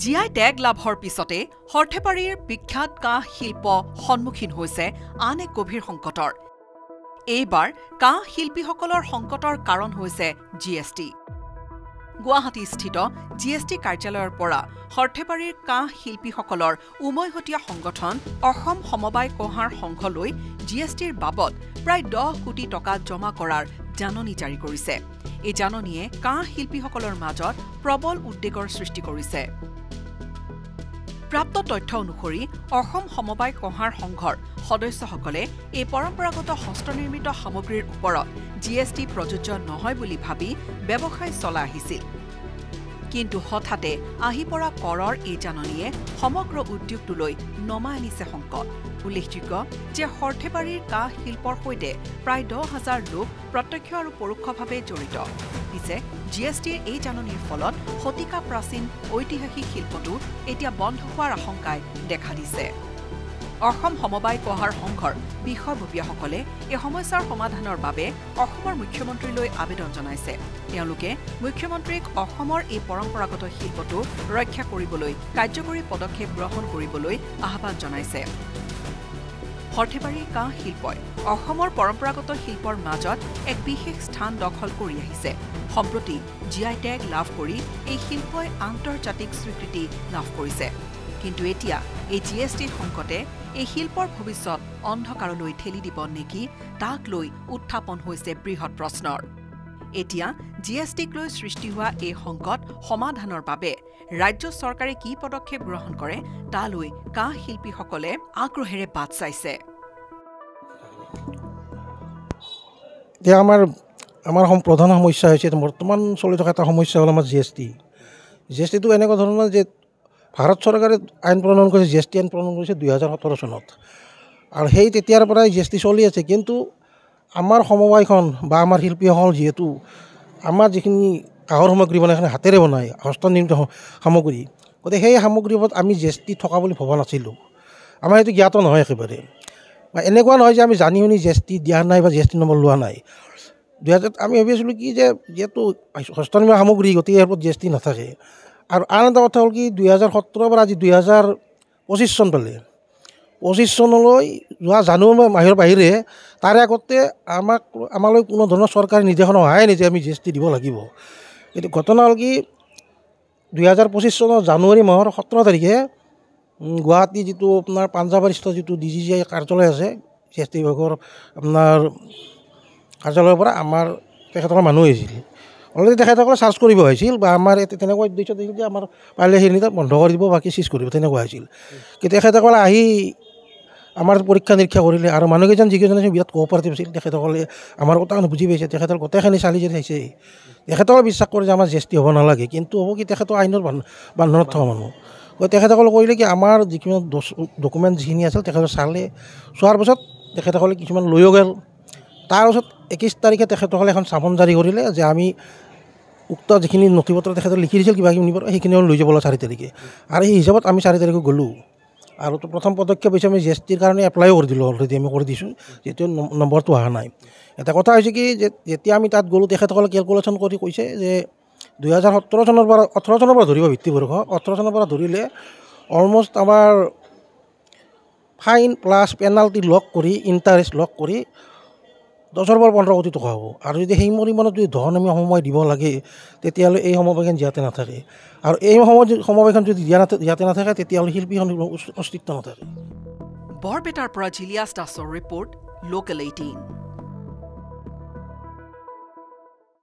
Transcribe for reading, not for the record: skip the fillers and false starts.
GI tag লাভৰ পিছতে হৰ্থেবাৰীৰ বিখ্যাত কাঁহ শিল্প সন্মুখীন হৈছে আন এক গভীৰ সংকটৰ। এইবাৰ কাঁহ শিল্পীসকলৰ সংকটৰ কাৰণ হৈছে জিএছটি। গুৱাহাটীস্থিত জিএছটি কাৰ্যালয়ৰ পৰা হৰ্থেবাৰীৰ কাঁহ শিল্পীসকলৰ উমৈহতীয়া সংগঠন অসম সমবায় কঁহাৰ সংঘলৈ জিএছটিৰ বাবদ প্ৰায় 10 কোটি টকা জমা কৰাৰ জাননী জাৰি কৰিছে। এই জাননীয়ে কাঁহ শিল্পীসকলৰ মাজত প্ৰবল উদ্বেগৰ সৃষ্টি কৰিছে। প্ৰাপ্ত তথ্য অনুসৰি অসম সমবায় কঁহাৰ সংঘৰ সদস্যসকলে এই পৰম্পৰাগত হস্তনিৰ্মিত সামগ্ৰীৰ ওপৰত জিএছটি প্ৰযোজ্য নহয় বুলি ভাবি ব্যৱসায় চলাই আহিছিল। কিন্তু হঠাতে আহি পৰা কৰৰ এই জাননীয়ে সমগ্ৰ উদ্যোগটোলৈ নমাই আনিছে সংকট। উল্লেখযোগ্য যে হৰ্থেবাৰীৰ কাঁহ শিল্পৰ সৈতে প্ৰায় 10,000 লোক প্ৰত্যক্ষ আৰু পৰোক্ষভাৱে জড়িত। পিছে জিএছটিৰ এই জাননীৰ ফলত শতিকা প্ৰাচীন ঐতিহাসিক শিল্পটো এতিয়া বন্ধ হোৱাৰ আশংকাই দেখা দিছে। অসম সমবায় কঁহাৰ সংঘৰ বিষয়ববীয়াসকলে এই সমস্যাৰ সমাধানৰ বাবে অসমৰ মুখ্যমন্ত্ৰীলৈ আবেদন জনাইছে। তেওঁলোকে মুখ্যমন্ত্ৰীক অসমৰ এই পৰম্পৰাগত শিল্পটো ৰক্ষা কৰিবলৈ কাৰ্যকৰী পদক্ষেপ গ্ৰহণ কৰিবলৈ আহ্বান জনাইছে। হৰ্থেবাৰীৰ কাঁহ শিল্পই অসমৰ পৰম্পৰাগত শিল্পৰ মাজত এক বিশেষ স্থান দখল কৰি আহিছে। সম্প্ৰতি জিআই টেগ লাভ কৰি এই শিল্পই আন্তৰ্জাতিক স্বীকৃতি লাভ কৰিছে। কিন্তু এতিয়া এই জিএছটিৰ সংকটে এই শিল্পৰ ভৱিষ্যত অন্ধকাৰলৈ ঠেলি দিব নেকি তাক লৈ উত্থাপন হৈছে বৃহৎ প্ৰশ্নৰ। এতিয়া জিএছটিক লৈ সৃষ্টি হোৱা এই সংকট সমাধানৰ বাবে ৰাজ্য চৰকাৰে কি পদক্ষেপ গ্ৰহণ কৰে তালৈ কাঁহ শিল্পীসকলে আগ্ৰহেৰে বাট চাইছে। এতিয়া আমাৰ প্ৰধান সমস্যা হৈছে বৰ্তমান চলি থকা এটা সমস্যা হ'ল আমাৰ জিএছটিটো এনেকুৱা ধৰণৰ যে ভাৰত চৰকাৰে আইন প্ৰণয়ন কৰিছে, জিএছটি আইন প্ৰণয়ন কৰিছে 2017 চনত। আৰু সেই তেতিয়াৰ পৰাই জিএছটি চলি আছে। কিন্তু আমাৰ সমবায়খন বা আমাৰ শিল্পীসকল যিহেতু আমাৰ যিখিনি কাঁহৰ সামগ্ৰী বনায় সেইখিনি হাতেৰে বনায়, হস্তনিৰ্মিত সামগ্ৰী, গতিকে সেই সামগ্ৰীৰ ওপৰত আমি জিএছটি থকা বুলি ভবা নাছিলোঁ। আমাৰ সেইটো জ্ঞাত নহয় একেবাৰে। বা এনেকুৱা নহয় যে আমি জানি শুনি জিএছটি দিয়া নাই বা জিএছটি নম্বৰ লোৱা নাই। আমি ভাবি আছিলোঁ কি যে যিহেতু হস্তনিৰ্মিত সামগ্ৰী, গতিকে ইয়াৰ ওপৰত জিএছটি নাথাকে। আৰু আন এটা কথা হ'ল কি 2017 পৰা আজি 2025 চন পালে। 25 চনলৈ যোৱা জানুৱাৰী মাহৰ বাহিৰে তাৰে আগতে আমালৈ কোনো ধৰণৰ চৰকাৰী নিৰ্দেশনা অহাই নাই যে আমি জিএছটি দিব লাগিব। কিন্তু ঘটনা হ'ল কি 2025 চনৰ জানুৱাৰী মাহৰ 17 তাৰিখে গুৱাহাটী যিটো আপোনাৰ পাঞ্জাৱাৰীস্থ যিটো DGCI কাৰ্যালয় আছে, জিএছটি বিভাগৰ আপোনাৰ কাৰ্যালয়ৰ পৰা আমাৰ তেখেতসকলৰ মানুহ আহিছিল। অলৰেডি তেখেতসকলে চাৰ্জ কৰিব আহিছিল বা আমাৰ ইয়াতে তেনেকুৱা উদ্দেশ্য দিছিল যে আমাৰ পাৰিলে সেইখিনি বন্ধ কৰি দিব, বাকী চিজ কৰিব, তেনেকুৱা হৈছিল। কিন্তু তেখেতসকলে আহি আমাৰ পৰীক্ষা নিৰীক্ষা কৰিলে আৰু মানুহকেইজন যিকেইজন আছিল বিৰাট কোঅপাৰেটিভ আছিল। তেখেতসকলে আমাৰ কথাখিনি বুজি পাইছে, তেখেতসকলে গোটেইখিনি চালি জাৰি চাইছে। তেখেতসকলে বিশ্বাস কৰে যে আমাৰ জিএছটি হ'ব নালাগে, কিন্তু হ'ব কি তেখেতৰ আইনৰ বান্ধোনত থকা মানুহ। গতিকে তেখেতসকলে কৰিলে কি আমাৰ যিখিনি ডকুমেণ্ট যিখিনি আছিল তেখেতে চালে, চোৱাৰ পাছত তেখেতসকলে কিছুমান লৈও গ'ল। তাৰপাছত 21 তাৰিখে তেখেতসকলে এখন চামন জাৰি কৰিলে যে আমি উক্ত যিখিনি নথি পত্ৰ তেখেতে লিখি দিছিল কিবা কিবি নিব, সেইখিনি লৈ যাব লাগে 4 তাৰিখে। আৰু সেই হিচাপত আমি 4 তাৰিখে গ'লোঁ। আৰু প্ৰথম পদক্ষেপ হৈছে আমি জিএছটিৰ কাৰণে এপ্লাইও কৰি দিলোঁ। অলৰেডি আমি কৰি দিছোঁ, যিহেতু নম্বৰটো অহা নাই। এটা কথা হৈছে কি যে যেতিয়া আমি তাত গ'লোঁ তেখেতসকলে কেলকুলেশ্যন কৰি কৈছে যে 2017 চনৰ পৰা 18 চনৰ পৰা ধৰিব ভিত্তিবৰ্ষ, 18 চনৰ পৰা ধৰিলে অলমষ্ট আমাৰ ফাইন প্লাছ পেনাল্টি লগ কৰি, ইণ্টাৰেষ্ট লগ কৰি 10 পৰা 15 কোটি টকা হ'ব। আৰু যদি সেই পৰিমাণত যদি ধন আমি সময় দিব লাগে তেতিয়াহ'লে এই সমবায়খন জীয়াতে নাথাকে। আৰু এই সমবায়খন যদি জীয়াতে নাথাকে তেতিয়াহ'লে শিল্পীখন অস্তিত্ব নাথাকে। বৰপেটাৰ পৰা জিলিয়াছ দাসৰ ৰিপৰ্ট, লোকেল 18।